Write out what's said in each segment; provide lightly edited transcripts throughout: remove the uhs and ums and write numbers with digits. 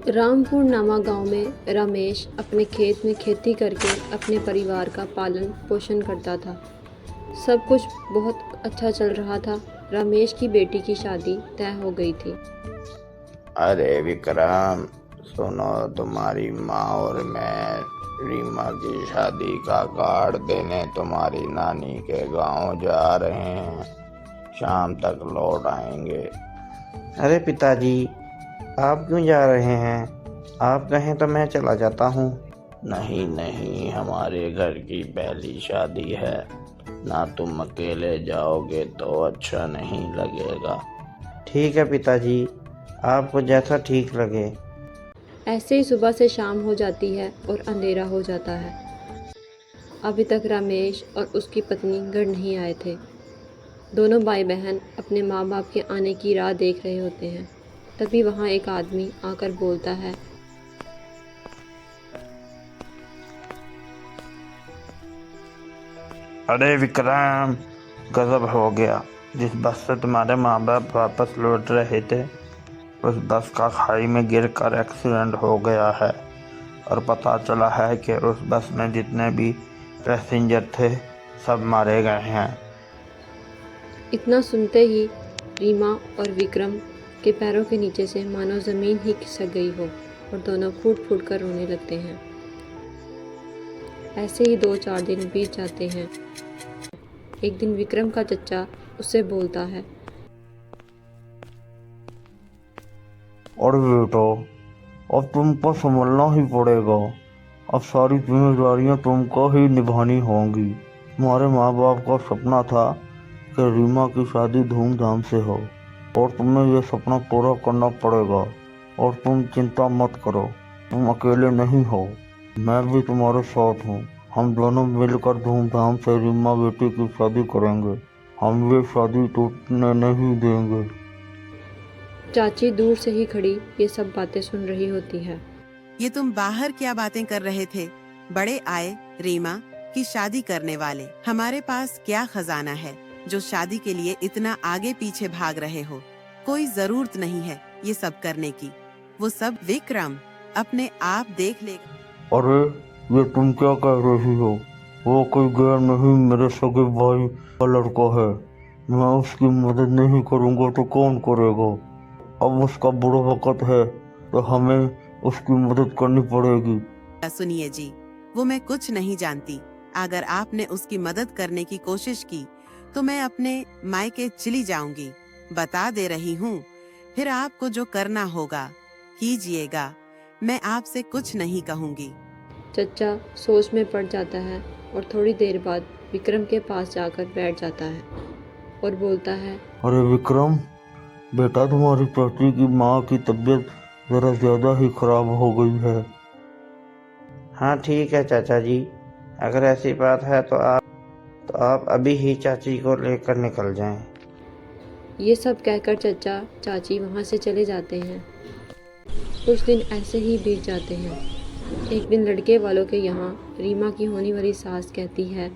रामपुर नामा गांव में रमेश अपने खेत में खेती करके अपने परिवार का पालन पोषण करता था। सब कुछ बहुत अच्छा चल रहा था। रमेश की बेटी की शादी तय हो गई थी। अरे विक्रम, सुनो, तुम्हारी माँ और मैं रीमा की शादी का कार्ड देने तुम्हारी नानी के गांव जा रहे हैं। शाम तक लौट आएंगे। अरे पिताजी, आप क्यों जा रहे हैं? आप कहें तो मैं चला जाता हूँ। नहीं नहीं, हमारे घर की पहली शादी है ना, तुम अकेले जाओगे तो अच्छा नहीं लगेगा। ठीक है पिताजी, आपको जैसा ठीक लगे। ऐसे ही सुबह से शाम हो जाती है और अंधेरा हो जाता है। अभी तक रमेश और उसकी पत्नी घर नहीं आए थे। दोनों भाई बहन अपने माँ बाप के आने की राह देख रहे होते हैं। तभी वहाँ एक आदमी आकर बोलता है, अरे विक्रम, गजब हो गया। जिस बस से तुम्हारे माँ बाप वापस लौट रहे थे, उस बस का खाई में गिरकर एक्सीडेंट हो गया है। और पता चला है कि उस बस में जितने भी पैसेंजर थे, सब मारे गए हैं। इतना सुनते ही रीमा और विक्रम के पैरों के नीचे से मानो ज़मीन ही खिसक गई हो और दोनों फूट फूट कर रोने लगते हैं। ऐसे ही 2-4 दिन बीत जाते हैं। एक दिन विक्रम का चचा उससे बोलता है, और बेटा, अब तुमको संभलना ही पड़ेगा। अब सारी जिम्मेदारियां तुमको ही निभानी होंगी। तुम्हारे माँ बाप का सपना था कि रीमा की शादी धूमधाम से हो, और तुम्हें यह सपना पूरा करना पड़ेगा। और तुम चिंता मत करो, तुम अकेले नहीं हो, मैं भी तुम्हारे साथ हूँ। हम दोनों मिलकर धूमधाम से रीमा बेटी की शादी करेंगे। हम ये शादी टूटने नहीं देंगे। चाची दूर से ही खड़ी ये सब बातें सुन रही होती है। ये तुम बाहर क्या बातें कर रहे थे? बड़े आए रीमा की शादी करने वाले। हमारे पास क्या खजाना है जो शादी के लिए इतना आगे पीछे भाग रहे हो? कोई जरूरत नहीं है ये सब करने की। वो सब विक्रम अपने आप देख लेगा। अरे, ये तुम क्या कह रही हो? वो कोई गैर नहीं, मेरे सगे भाई का लड़का है। मैं उसकी मदद नहीं करूँगा तो कौन करेगा? अब उसका बुरा वक्त है तो हमें उसकी मदद करनी पड़ेगी। सुनिए जी, वो मैं कुछ नहीं जानती। अगर आपने उसकी मदद करने की कोशिश की तो मैं अपने मायके चली जाऊंगी। बता दे रही हूँ, फिर आपको जो करना होगा कीजिएगा। मैं आपसे कुछ नहीं कहूँगी। चचा सोच में पड़ जाता है और थोड़ी देर बाद विक्रम के पास जाकर बैठ जाता है और बोलता है, अरे विक्रम बेटा, तुम्हारी चाची की माँ की तबीयत जरा ज्यादा ही खराब हो गई है। हाँ ठीक है चाचा जी, अगर ऐसी बात है तो आप अभी ही चाची को लेकर निकल जाएं। ये सब कहकर चचा चाची वहाँ से चले जाते हैं। कुछ दिन ऐसे ही बीत जाते हैं। एक दिन लड़के वालों के यहाँ रीमा की होने वाली सास कहती है,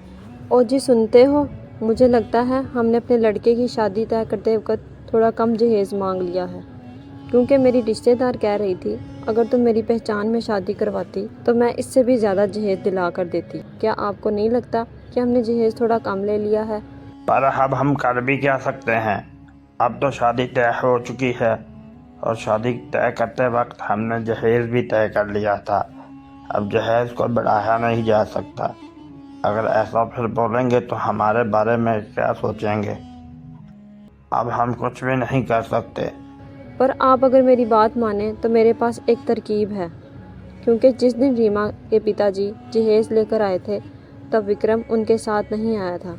ओ जी सुनते हो, मुझे लगता है हमने अपने लड़के की शादी तय करते वक्त थोड़ा कम जहेज़ मांग लिया है, क्योंकि मेरी रिश्तेदार कह रही थी अगर तुम मेरी पहचान में शादी करवाती तो मैं इससे भी ज़्यादा जहेज़ दिला कर देती। क्या आपको नहीं लगता कि हमने जहेज़ थोड़ा कम ले लिया है? पर अब हम कर भी क्या सकते हैं? अब तो शादी तय हो चुकी है, और शादी तय करते वक्त हमने जहेज भी तय कर लिया था। अब जहेज को बढ़ाया नहीं जा सकता। अगर ऐसा फिर बोलेंगे तो हमारे बारे में क्या सोचेंगे? अब हम कुछ भी नहीं कर सकते। पर आप अगर मेरी बात माने तो मेरे पास एक तरकीब है, क्योंकि जिस दिन रीमा के पिताजी जहेज़ लेकर आए थे तब विक्रम उनके साथ नहीं आया था।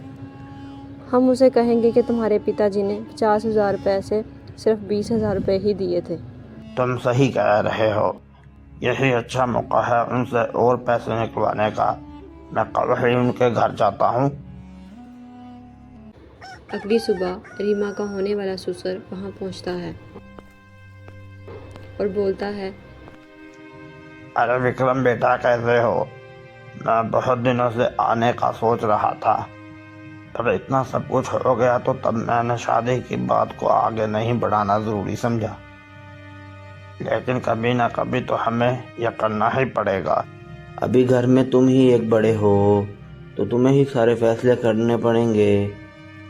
हम उसे कहेंगे कि तुम्हारे पिताजी ने 50,000 रुपये से सिर्फ 20,000 रुपये ही दिए थे। तुम सही कह रहे हो, यही अच्छा मौका है उनसे और पैसे निकलवाने का। मैं कल ही उनके घर जाता हूँ। अगली सुबह रीमा का होने वाला ससुर वहाँ पहुँचता है और बोलता है, अरे विक्रम बेटा, कैसे हो? मैं बहुत दिनों से आने का सोच रहा था, पर इतना सब कुछ हो गया तो तब मैंने शादी की बात को आगे नहीं बढ़ाना ज़रूरी समझा। लेकिन कभी ना कभी तो हमें यह करना ही पड़ेगा। अभी घर में तुम ही एक बड़े हो, तो तुम्हें ही सारे फैसले करने पड़ेंगे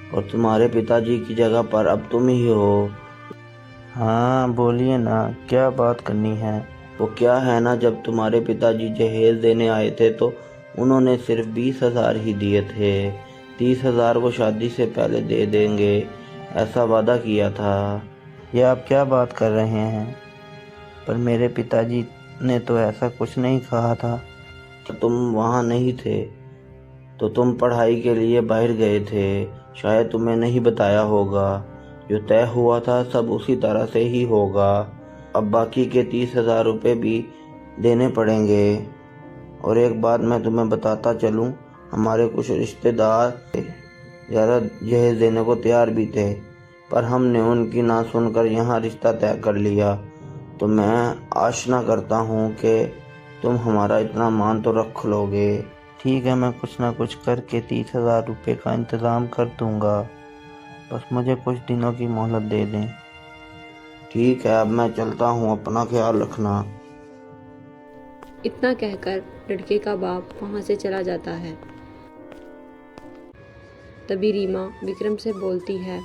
और तुम्हारे पिताजी की जगह पर अब तुम ही हो। हाँ बोलिए ना, क्या बात करनी है? वो क्या है ना, जब तुम्हारे पिताजी जहेज देने आए थे तो उन्होंने सिर्फ 20,000 ही दिए थे। 30,000 वो शादी से पहले दे देंगे, ऐसा वादा किया था। ये आप क्या बात कर रहे हैं? पर मेरे पिताजी ने तो ऐसा कुछ नहीं कहा था। तुम वहाँ नहीं थे, तो तुम पढ़ाई के लिए बाहर गए थे, शायद तुम्हें नहीं बताया होगा। जो तय हुआ था सब उसी तरह से ही होगा। अब बाकी के 30,000 रुपये भी देने पड़ेंगे। और एक बात मैं तुम्हें बताता चलूँ, हमारे कुछ रिश्तेदार ज़्यादा जहेज देने को तैयार भी थे, पर हमने उनकी ना सुनकर यहाँ रिश्ता तय कर लिया। तो मैं आशा करता हूँ कि तुम हमारा इतना मान तो रख लोगे। ठीक है, मैं कुछ ना कुछ करके 30,000 रुपये का इंतज़ाम कर दूंगा। बस मुझे कुछ दिनों की मोहलत दे दें। ठीक है, अब मैं चलता हूँ, अपना ख्याल रखना। इतना कहकर लड़के का बाप वहाँ से चला जाता है। तभी रीमा विक्रम से बोलती है,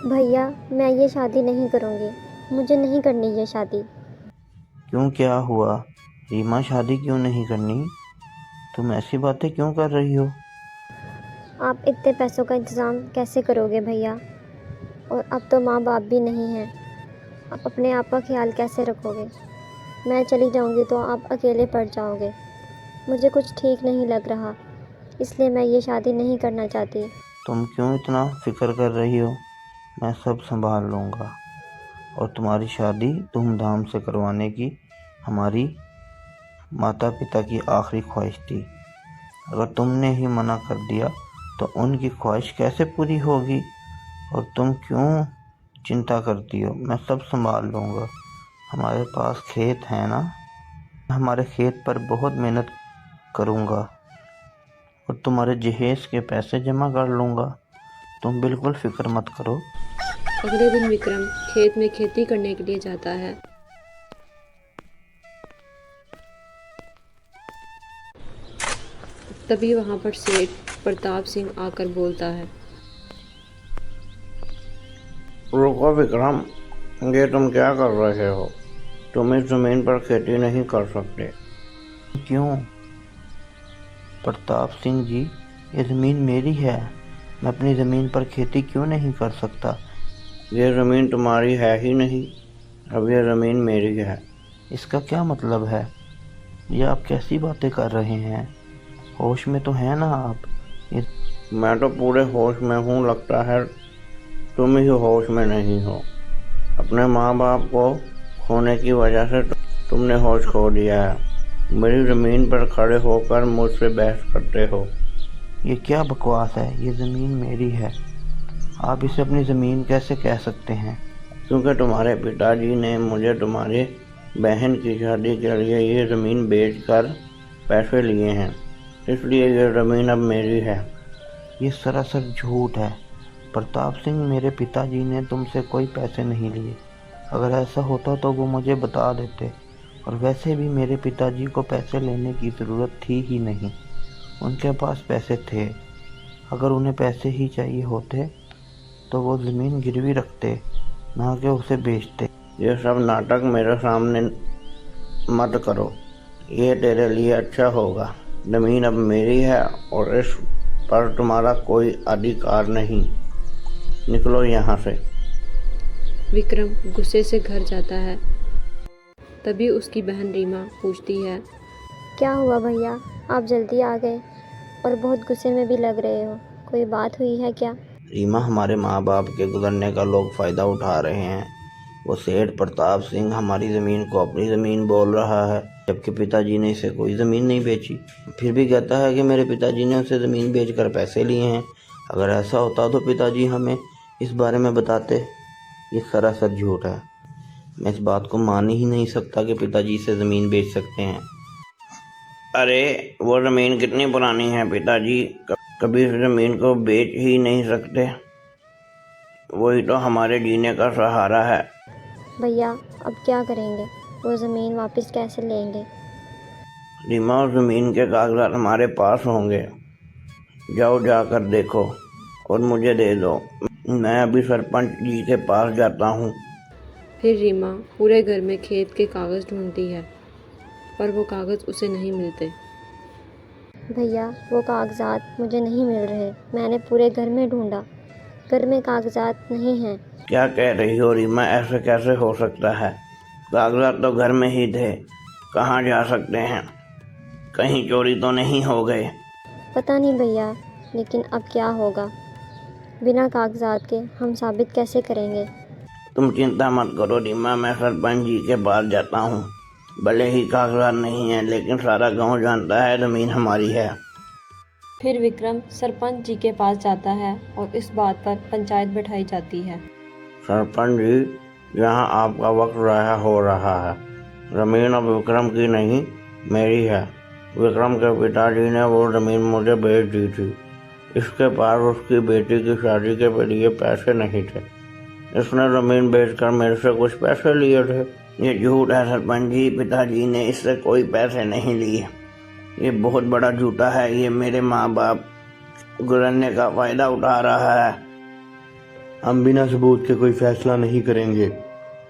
भैया मैं ये शादी नहीं करूँगी, मुझे नहीं करनी ये शादी। क्यों, क्या हुआ? रीमा शादी क्यों नहीं करनी? तुम ऐसी बातें क्यों कर रही हो? आप इतने पैसों का इंतज़ाम कैसे करोगे भैया? और अब तो माँ बाप भी नहीं हैं, आप अपने आप का ख्याल कैसे रखोगे? मैं चली जाऊँगी तो आप अकेले पड़ जाओगे। मुझे कुछ ठीक नहीं लग रहा, इसलिए मैं ये शादी नहीं करना चाहती। तुम क्यों इतना फिक्र कर रही हो? मैं सब संभाल लूँगा। और तुम्हारी शादी धूमधाम से करवाने की हमारी माता पिता की आखिरी ख्वाहिश थी। अगर तुमने ही मना कर दिया तो उनकी ख्वाहिश कैसे पूरी होगी? और तुम क्यों चिंता करती हो? मैं सब संभाल लूँगा। हमारे पास खेत है ना, हमारे खेत पर बहुत मेहनत करूँगा और तुम्हारे जहेज के पैसे जमा कर लूँगा। तुम बिल्कुल फिक्र मत करो। अगले दिन विक्रम खेत में खेती करने के लिए जाता है। तभी वहाँ पर सेठ प्रताप सिंह आकर बोलता है, रुको विक्रम, ये तुम क्या कर रहे हो? तुम इस ज़मीन पर खेती नहीं कर सकते। क्यों? प्रताप सिंह जी, ये ज़मीन मेरी है। मैं अपनी ज़मीन पर खेती क्यों नहीं कर सकता? ये ज़मीन तुम्हारी है ही नहीं, अब ये ज़मीन मेरी है। इसका क्या मतलब है? ये आप कैसी बातें कर रहे हैं? होश में तो है ना आप? मैं तो पूरे होश में हूँ, लगता है तुम ही होश में नहीं हो। अपने माँ बाप को खोने की वजह से तुमने होश खो दिया है। मेरी ज़मीन पर खड़े होकर मुझसे बहस करते हो। ये क्या बकवास है? ये ज़मीन मेरी है। आप इसे अपनी ज़मीन कैसे कह सकते हैं? क्योंकि तुम्हारे पिताजी ने मुझे तुम्हारी बहन की शादी के लिए ये ज़मीन बेचकर पैसे लिए हैं, इसलिए ये ज़मीन अब मेरी है। ये सरासर झूठ है। प्रताप सिंह, मेरे पिताजी ने तुमसे कोई पैसे नहीं लिए। अगर ऐसा होता तो वो मुझे बता देते। और वैसे भी मेरे पिताजी को पैसे लेने की ज़रूरत थी ही नहीं, उनके पास पैसे थे। अगर उन्हें पैसे ही चाहिए होते तो वो ज़मीन गिरवी रखते, ना कि उसे बेचते। ये सब नाटक मेरे सामने मत करो, ये तेरे लिए अच्छा होगा। ज़मीन अब मेरी है और इस पर तुम्हारा कोई अधिकार नहीं। निकलो यहाँ से। विक्रम गुस्से से घर जाता है। तभी उसकी बहन रीमा पूछती है, क्या हुआ भैया, आप जल्दी आ गए और बहुत गुस्से में भी लग रहे हो, कोई बात हुई है क्या? रीमा, हमारे माँ बाप के गुजरने का लोग फ़ायदा उठा रहे हैं। वो सेठ प्रताप सिंह हमारी ज़मीन को अपनी ज़मीन बोल रहा है, जबकि पिताजी ने इसे कोई ज़मीन नहीं बेची। फिर भी कहता है कि मेरे पिताजी ने उसे ज़मीन बेचकर पैसे लिए हैं। अगर ऐसा होता तो पिताजी हमें इस बारे में बताते। ये सरासर झूठ है। मैं इस बात को मान ही नहीं सकता कि पिताजी इसे ज़मीन बेच सकते हैं। अरे वो ज़मीन कितनी पुरानी है पिताजी, कभी इस ज़मीन को बेच ही नहीं सकते। वही तो हमारे जीने का सहारा है। भैया अब क्या करेंगे? वो ज़मीन वापस कैसे लेंगे? रीमा, उस ज़मीन के कागजात हमारे पास होंगे। जाओ जाकर देखो और मुझे दे दो। मैं अभी सरपंच जी के पास जाता हूँ। फिर रीमा पूरे घर में खेत के कागज़ ढूंढती है, पर वो कागज़ उसे नहीं मिलते। भैया वो कागजात मुझे नहीं मिल रहे। मैंने पूरे घर में ढूंढा, घर में कागजात नहीं हैं। क्या कह रही हो रीमा, ऐसे कैसे हो सकता है? कागजात तो घर में ही थे, कहाँ जा सकते हैं? कहीं चोरी तो नहीं हो गए? पता नहीं भैया, लेकिन अब क्या होगा? बिना कागजात के हम साबित कैसे करेंगे? तुम चिंता मत करो रीमा, मैं सरपंच जी के पास जाता हूँ। भले ही कागजात नहीं है, लेकिन सारा गांव जानता है ज़मीन हमारी है। फिर विक्रम सरपंच जी के पास जाता है और इस बात पर पंचायत बैठाई जाती है। सरपंच जी, यहाँ आपका वक्त ज़ाया हो रहा है। ज़मीन अब विक्रम की नहीं, मेरी है। विक्रम के पिताजी ने वो ज़मीन मुझे बेच दी थी। इसके पास उसकी बेटी की शादी के लिए पैसे नहीं थे। इसने ज़मीन बेचकर मेरे से कुछ पैसे लिए थे। ये झूठ है सरपंच जी, पिताजी ने इससे कोई पैसे नहीं लिए। ये बहुत बड़ा झूठा है। ये मेरे माँ बाप गुजरने का फ़ायदा उठा रहा है। हम बिना सबूत के कोई फैसला नहीं करेंगे।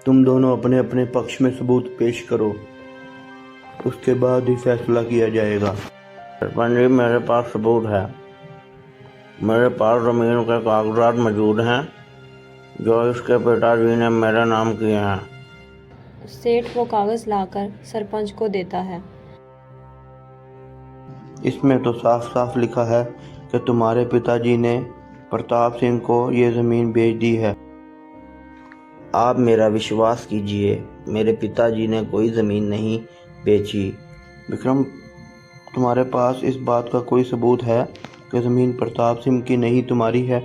तुम दोनों अपने अपने पक्ष में सबूत पेश करो, उसके बाद ही फैसला किया जाएगा। सरपंच जी, मेरे पास सबूत है। मेरे पास ज़मीन के कागजात मौजूद हैं जो इसके पिताजी ने मेरे नाम किए हैं। सेठ वो कागज़ लाकर सरपंच को देता है। इसमें तो साफ साफ लिखा है कि तुम्हारे पिताजी ने प्रताप सिंह को ये ज़मीन बेच दी है। आप मेरा विश्वास कीजिए, मेरे पिताजी ने कोई ज़मीन नहीं बेची। विक्रम, तुम्हारे पास इस बात का कोई सबूत है कि ज़मीन प्रताप सिंह की नहीं तुम्हारी है?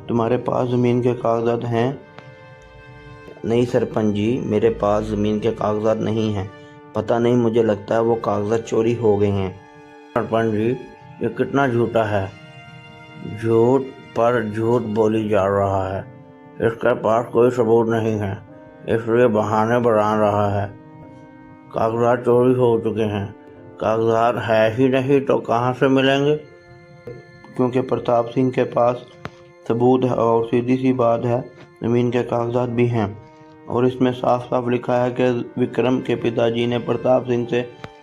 तुम्हारे पास ज़मीन के कागजात हैं? नहीं सरपंच जी, मेरे पास ज़मीन के कागजात नहीं हैं। पता नहीं, मुझे लगता है वो कागजात चोरी हो गए हैं। सरपंच जी, ये कितना झूठा है। झूठ पर झूठ बोली जा रहा है। इसके पास कोई सबूत नहीं है, इसलिए बहाने बना रहा है। कागजात चोरी हो चुके हैं। कागजात है ही नहीं तो कहाँ से मिलेंगे? क्योंकि प्रताप सिंह के पास सबूत है और सीधी सी बात है, ज़मीन के कागजात भी हैं और इसमें साफ साफ लिखा है कि विक्रम के पिताजी ने प्रताप सिंह से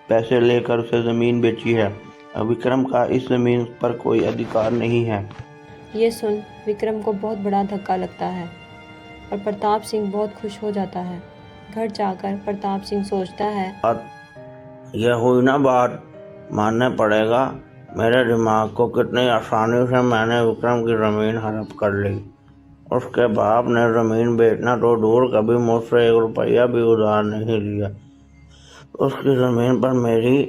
पैसे लेकर उसे ज़मीन बेची है। अब विक्रम का इस ज़मीन पर कोई अधिकार नहीं है। ये सुन विक्रम को बहुत बड़ा धक्का लगता है और प्रताप सिंह बहुत खुश हो जाता है। घर जाकर प्रताप सिंह सोचता है, यह हुई ना बात, मानना पड़ेगा। मेरे दिमाग को कितनी आसानी से मैंने विक्रम की ज़मीन हड़प कर ली। उसके बाप ने ज़मीन बेचना तो दूर, कभी मुझसे 1 रुपया भी उधार नहीं लिया। उसकी ज़मीन पर मेरी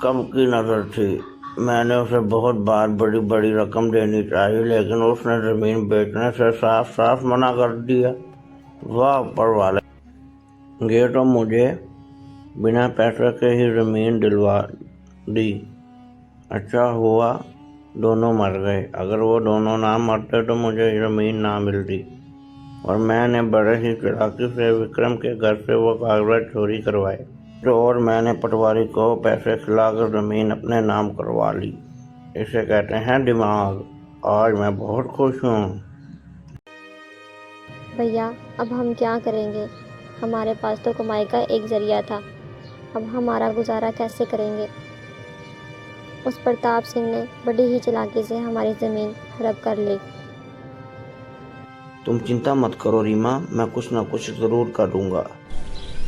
कब की नज़र थी। मैंने उसे बहुत बार बड़ी बड़ी रकम देनी चाहिए, लेकिन उसने ज़मीन बेचने से साफ साफ मना कर दिया। वाह ऊपर वाले, ये तो मुझे बिना पैसे के ही ज़मीन दिलवा दी। अच्छा हुआ दोनों मर गए। अगर वो दोनों ना मरते तो मुझे ज़मीन ना मिलती। और मैंने बड़े ही चालाकी से विक्रम के घर से वो कागजात चोरी करवाए और मैंने पटवारी को पैसे खिलाकर ज़मीन अपने नाम करवा ली। इसे कहते हैं दिमाग। आज मैं बहुत खुश हूँ। भैया अब हम क्या करेंगे? हमारे पास तो कमाई का एक ज़रिया था, अब हमारा गुजारा कैसे करेंगे? उस प्रताप सिंह ने बड़ी ही चालाकी से हमारी ज़मीन हड़प कर ली। तुम चिंता मत करो रीमा, मैं कुछ ना कुछ ज़रूर करूँगा।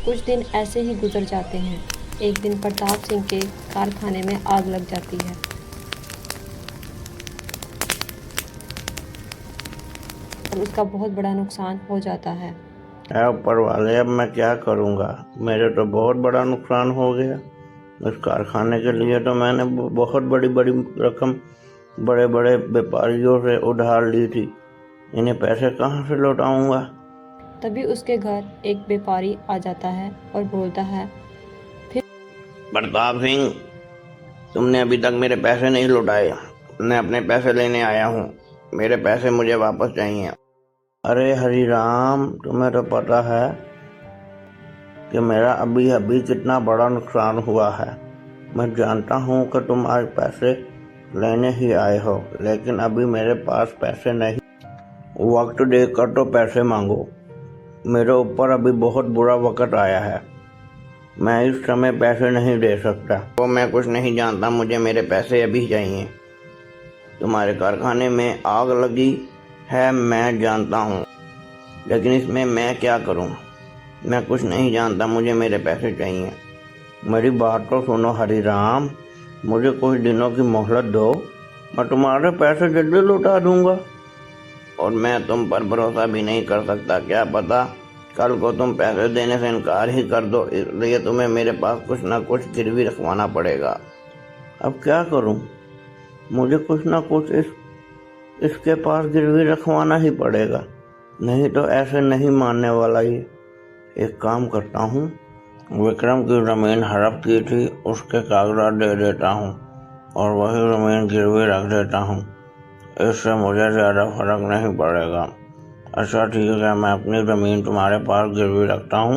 कुछ दिन ऐसे ही गुजर जाते हैं। एक दिन प्रताप सिंह के कारखाने में आग लग जाती है और उसका बहुत बड़ा नुकसान हो जाता है। ऊपर वाले, अब मैं क्या करूँगा? मेरे तो बहुत बड़ा नुकसान हो गया। इस कारखाने के लिए तो मैंने बहुत बड़ी बड़ी रकम बड़े बड़े व्यापारियों से उधार ली थी। इन्हें पैसे कहाँ से लौटाऊंगा? तभी उसके घर एक व्यापारी आ जाता है और बोलता है, प्रताप सिंह, तुमने अभी तक मेरे पैसे नहीं लौटाए। मैं अपने पैसे लेने आया हूँ, मेरे पैसे मुझे वापस चाहिए। अरे हरिराम, तुम्हें तो पता है कि मेरा अभी अभी कितना बड़ा नुकसान हुआ है। मैं जानता हूँ कि तुम आज पैसे लेने ही आए हो, लेकिन अभी मेरे पास पैसे नहीं। वक्त देखकर तो पैसे मांगो। मेरे ऊपर अभी बहुत बुरा वक्त आया है, मैं इस समय पैसे नहीं दे सकता। वो मैं कुछ नहीं जानता, मुझे मेरे पैसे अभी चाहिए। तुम्हारे कारखाने में आग लगी है, मैं जानता हूँ, लेकिन इसमें मैं क्या करूँ? मैं कुछ नहीं जानता, मुझे मेरे पैसे चाहिए। मेरी बात तो सुनो हरिराम, मुझे कुछ दिनों की मोहलत दो, मैं तुम्हारे पैसे जल्दी लौटा दूंगा। और मैं तुम पर भरोसा भी नहीं कर सकता, क्या पता कल को तुम पैसे देने से इनकार ही कर दो, इसलिए तुम्हें मेरे पास कुछ ना कुछ गिरवी रखवाना पड़ेगा। अब क्या करूं? मुझे कुछ ना कुछ इसके पास गिरवी रखवाना ही पड़ेगा, नहीं तो ऐसे नहीं मानने वाला ये। एक काम करता हूँ, विक्रम की ज़मीन हड़प की थी, उसके कागजात दे देता हूँ और वही ज़मीन गिरवी रख देता हूँ। इससे मुझे ज़्यादा फर्क नहीं पड़ेगा। अच्छा ठीक है, मैं अपनी ज़मीन तुम्हारे पास गिरवी रखता हूँ।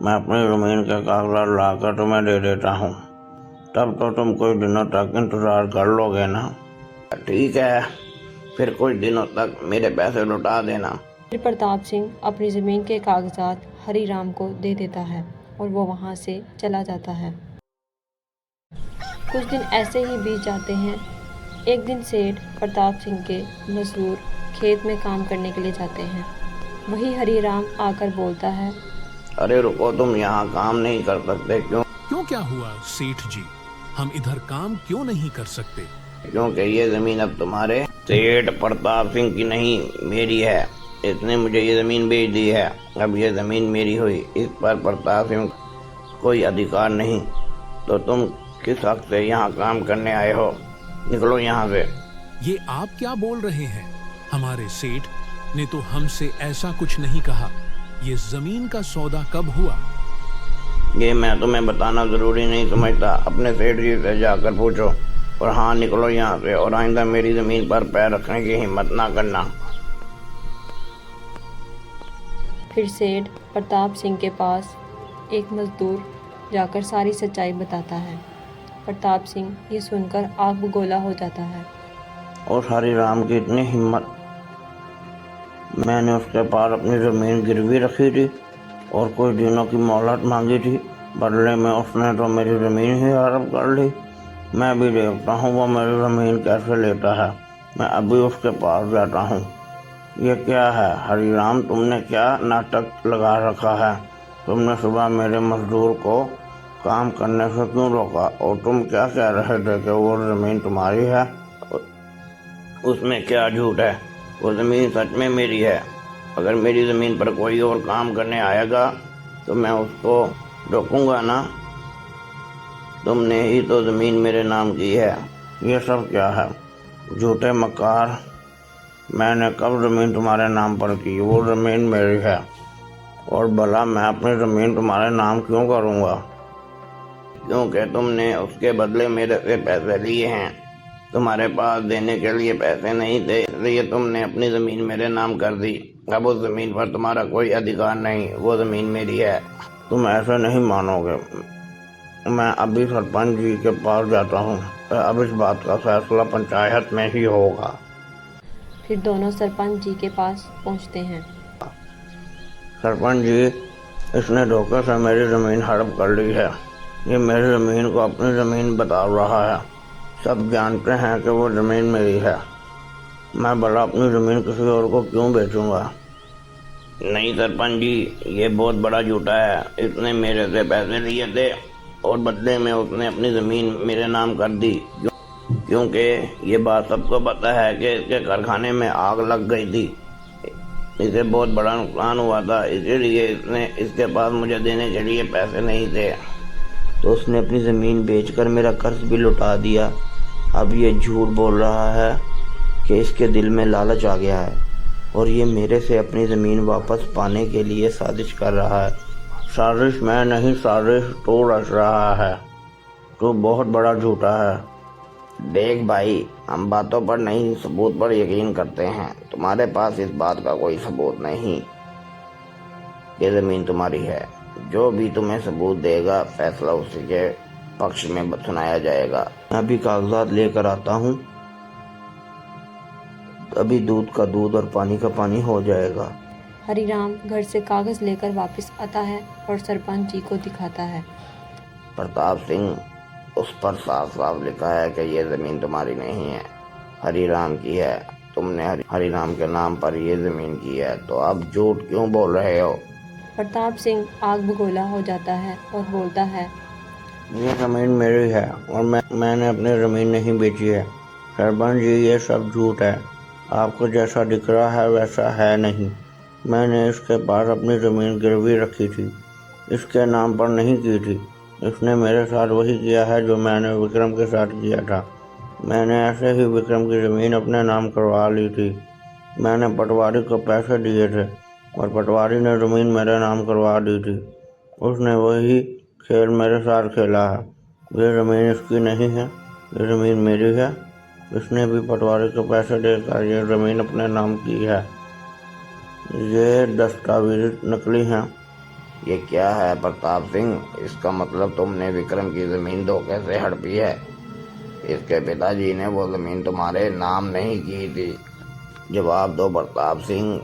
मैं अपनी ज़मीन के कागजात लाकर तुम्हें दे देता हूँ, तब तो तुम कुछ दिनों तक इंतज़ार कर लोगे ना? ठीक है, फिर कुछ दिनों तक मेरे पैसे लौटा देना। फिर प्रताप सिंह अपनी ज़मीन के कागजात हरिराम को दे देता है और वो वहाँ से चला जाता है। कुछ दिन ऐसे ही बीत जाते हैं। एक दिन सेठ प्रताप सिंह के मजदूर खेत में काम करने के लिए जाते हैं। वही हरिराम आकर बोलता है, अरे रुको, तुम यहाँ काम नहीं कर सकते। क्यों? क्या हुआ सेठ जी, हम इधर काम क्यों नहीं कर सकते? क्योंकि ये ज़मीन अब तुम्हारे सेठ प्रताप सिंह की नहीं, मेरी है। इसने मुझे ये ज़मीन बेच दी है, अब ये ज़मीन मेरी हुई, इस पर प्रताप सिंह कोई अधिकार नहीं। तो तुम किस हक से यहाँ काम करने आए हो? निकलो यहाँ से। ये आप क्या बोल रहे हैं? हमारे सेठ ने तो हमसे ऐसा कुछ नहीं कहा। ये ज़मीन का सौदा कब हुआ? ये मैं तुम्हें बताना ज़रूरी नहीं समझता, अपने सेठ जी से जाकर पूछो। और हाँ, निकलो यहाँ से और आइंदा मेरी ज़मीन पर पैर रखने की हिम्मत ना करना। फिर सेठ प्रताप सिंह के पास एक मजदूर जाकर सारी सच्चाई बताता है। प्रताप सिंह ये सुनकर आग बगोला हो जाता है। और हरिराम की इतनी हिम्मत! मैंने उसके पास अपनी ज़मीन गिरवी रखी थी और कुछ दिनों की मोहलत मांगी थी, बदले में उसने तो मेरी ज़मीन ही हड़प कर ली। मैं भी देखता हूँ वो मेरी ज़मीन कैसे लेता है। मैं अभी उसके पास जाता हूँ। ये क्या है हरिराम, तुमने क्या नाटक लगा रखा है? तुमने सुबह मेरे मजदूर को काम करने से क्यों रोका? और तुम क्या कह रहे थे कि वो ज़मीन तुम्हारी है? उसमें क्या झूठ है, वो ज़मीन सच में मेरी है। अगर मेरी ज़मीन पर कोई और काम करने आएगा तो मैं उसको रोकूंगा ना। तुमने ही तो ज़मीन मेरे नाम की है। ये सब क्या है? झूठे मक्कार! मैंने कब ज़मीन तुम्हारे नाम पर की? वो ज़मीन मेरी है। और भला मैं अपनी ज़मीन तुम्हारे नाम क्यों करूँगा? क्योंकि तुमने उसके बदले मेरे से पैसे लिए हैं। तुम्हारे पास देने के लिए पैसे नहीं थे, इसलिए तुमने अपनी ज़मीन मेरे नाम कर दी। अब उस ज़मीन पर तुम्हारा कोई अधिकार नहीं, वो ज़मीन मेरी है। तुम ऐसे नहीं मानोगे। मैं अभी सरपंच जी के पास जाता हूँ। अब इस बात का फैसला पंचायत में ही होगा। फिर दोनों सरपंच जी के पास पहुंचते हैं। सरपंच जी, इसने धोखे से मेरी ज़मीन हड़प कर ली है। ये मेरी ज़मीन को अपनी ज़मीन बता रहा है। सब जानते हैं कि वो ज़मीन मेरी है। मैं भला अपनी ज़मीन किसी और को क्यों बेचूंगा? नहीं सरपंच जी, ये बहुत बड़ा झूठा है। इसने मेरे से पैसे लिए थे और बदले में उसने अपनी ज़मीन मेरे नाम कर दी, क्योंकि ये बात सबको पता है कि इसके कारखाने में आग लग गई थी। इसे बहुत बड़ा नुकसान हुआ था, इसीलिए इसने इसके पास मुझे देने के लिए पैसे नहीं थे। तो उसने अपनी ज़मीन बेचकर मेरा कर्ज भी लौटा दिया। अब ये झूठ बोल रहा है कि इसके दिल में लालच आ गया है और ये मेरे से अपनी ज़मीन वापस पाने के लिए साजिश कर रहा है। साजिश मैं नहीं, साजिश तो रच रहा है। तू बहुत बड़ा झूठा है। देख भाई, हम बातों पर नहीं सबूत पर यकीन करते हैं। तुम्हारे पास इस बात का कोई सबूत नहीं। ये जमीन तुम्हारी है। जो भी तुम्हें सबूत देगा फैसला उसी के पक्ष में सुनाया जाएगा। मैं अभी कागजात लेकर आता हूँ, अभी दूध का दूध और पानी का पानी हो जाएगा। हरिराम घर से कागज़ लेकर वापस आता है और सरपंच जी को दिखाता है। प्रताप सिंह, उस पर साफ साफ लिखा है कि ये जमीन तुम्हारी नहीं है, हरिराम की है। तुमने हरिराम के नाम पर ये जमीन की है, तो अब झूठ क्यों बोल रहे हो? प्रताप सिंह आग बगोला हो जाता है और बोलता है, ये ज़मीन मेरी है और मैंने अपनी ज़मीन नहीं बेची है। सरपंच जी, ये सब झूठ है। आपको जैसा दिख रहा है वैसा है नहीं। मैंने इसके पास अपनी ज़मीन गिरवी रखी थी, इसके नाम पर नहीं की थी। इसने मेरे साथ वही किया है जो मैंने विक्रम के साथ किया था। मैंने ऐसे ही विक्रम की ज़मीन अपने नाम करवा ली थी। मैंने पटवारी को पैसे दिए थे और पटवारी ने ज़मीन मेरे नाम करवा दी थी। उसने वही खेल मेरे साथ खेला है। ये ज़मीन इसकी नहीं है, ये ज़मीन मेरी है। इसने भी पटवारी को पैसे देकर ये ज़मीन अपने नाम की है। ये दस्तावेज नकली हैं। ये क्या है प्रताप सिंह? इसका मतलब तुमने विक्रम की जमीन धोखे से हड़पी है। इसके पिताजी ने वो जमीन तुम्हारे नाम नहीं की थी। जवाब दो प्रताप सिंह।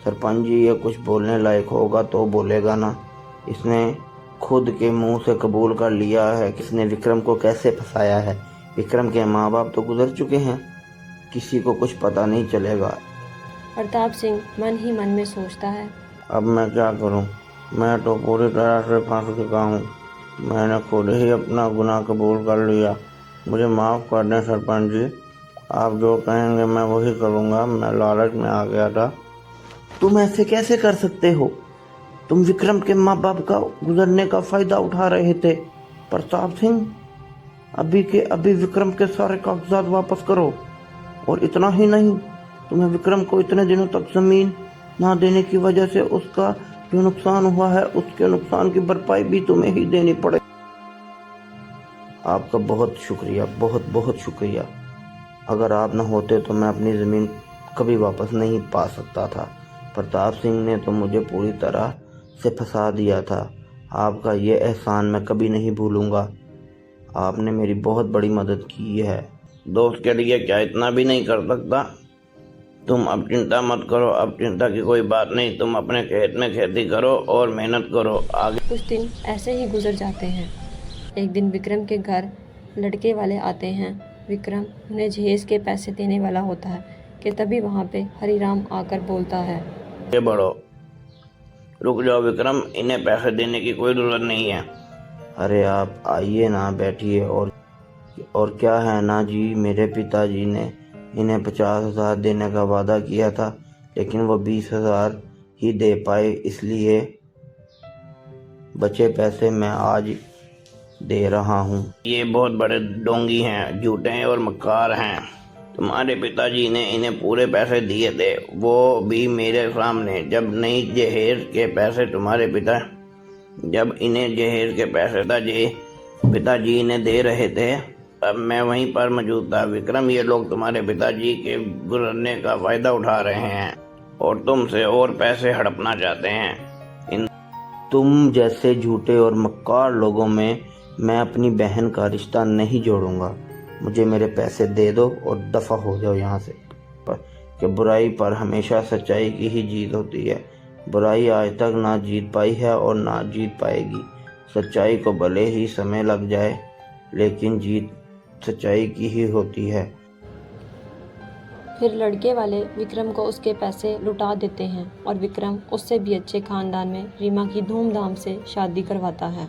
सरपंच जी, ये कुछ बोलने लायक होगा तो बोलेगा ना। इसने खुद के मुंह से कबूल कर लिया है कि इसने विक्रम को कैसे फंसाया है। विक्रम के माँ बाप तो गुजर चुके हैं, किसी को कुछ पता नहीं चलेगा। प्रताप सिंह मन ही मन में सोचता है, अब मैं क्या करूं? मैं तो पूरी तरह से फंस चुका हूं। मैंने खुद ही अपना गुनाह कबूल कर लिया। मुझे माफ़ कर दें सरपंच जी, आप जो कहेंगे मैं वही करूंगा। मैं लालच में आ गया था। तुम ऐसे कैसे कर सकते हो? तुम विक्रम के माँ बाप का गुजरने का फ़ायदा उठा रहे थे। प्रताप सिंह, अभी के अभी विक्रम के सारे कागजात वापस करो। और इतना ही नहीं, तुम्हें विक्रम को इतने दिनों तक ज़मीन ना देने की वजह से उसका जो नुकसान हुआ है, उसके नुकसान की भरपाई भी तुम्हें ही देनी पड़े। आपका बहुत शुक्रिया, बहुत बहुत शुक्रिया। अगर आप न होते तो मैं अपनी ज़मीन कभी वापस नहीं पा सकता था। प्रताप सिंह ने तो मुझे पूरी तरह से फंसा दिया था। आपका ये एहसान मैं कभी नहीं भूलूंगा। आपने मेरी बहुत बड़ी मदद की है। दोस्त के लिए क्या इतना भी नहीं कर सकता? तुम अब चिंता मत करो, अब चिंता की कोई बात नहीं। तुम अपने खेत में खेती करो और मेहनत करो। आगे कुछ दिन ऐसे ही गुजर जाते हैं। एक दिन विक्रम के घर लड़के वाले आते हैं। विक्रम उन्हें जहेज के पैसे देने वाला होता है कि तभी वहाँ पे हरिराम आकर बोलता है, आगे बढ़ो। रुक जाओ विक्रम, इन्हें पैसे देने की कोई जरूरत नहीं है। अरे आप आइए ना, बैठिए। और क्या है ना जी, मेरे पिताजी ने इन्हें 50,000 देने का वादा किया था, लेकिन वो 20,000 ही दे पाए, इसलिए बचे पैसे मैं आज दे रहा हूँ। ये बहुत बड़े डोंगी हैं, झूठे हैं और मक्कार हैं। तुम्हारे पिताजी ने इन्हें पूरे पैसे दिए थे, वो भी मेरे सामने। जब इन्हें जहेज के पैसे पिताजी ने दे रहे थे, अब मैं वहीं पर मौजूद था। विक्रम, ये लोग तुम्हारे पिताजी के गुजरने का फायदा उठा रहे हैं और तुमसे और पैसे हड़पना चाहते हैं। तुम जैसे झूठे और मक्कार लोगों में मैं अपनी बहन का रिश्ता नहीं जोड़ूंगा। मुझे मेरे पैसे दे दो और दफ़ा हो जाओ यहाँ से। कि बुराई पर हमेशा सच्चाई की ही जीत होती है। बुराई आज तक ना जीत पाई है और ना जीत पाएगी। सच्चाई को भले ही समय लग जाए, लेकिन जीत सच्चाई की ही होती है। फिर लड़के वाले विक्रम को उसके पैसे लुटा देते हैं और विक्रम उससे भी अच्छे खानदान में रीमा की धूमधाम से शादी करवाता है।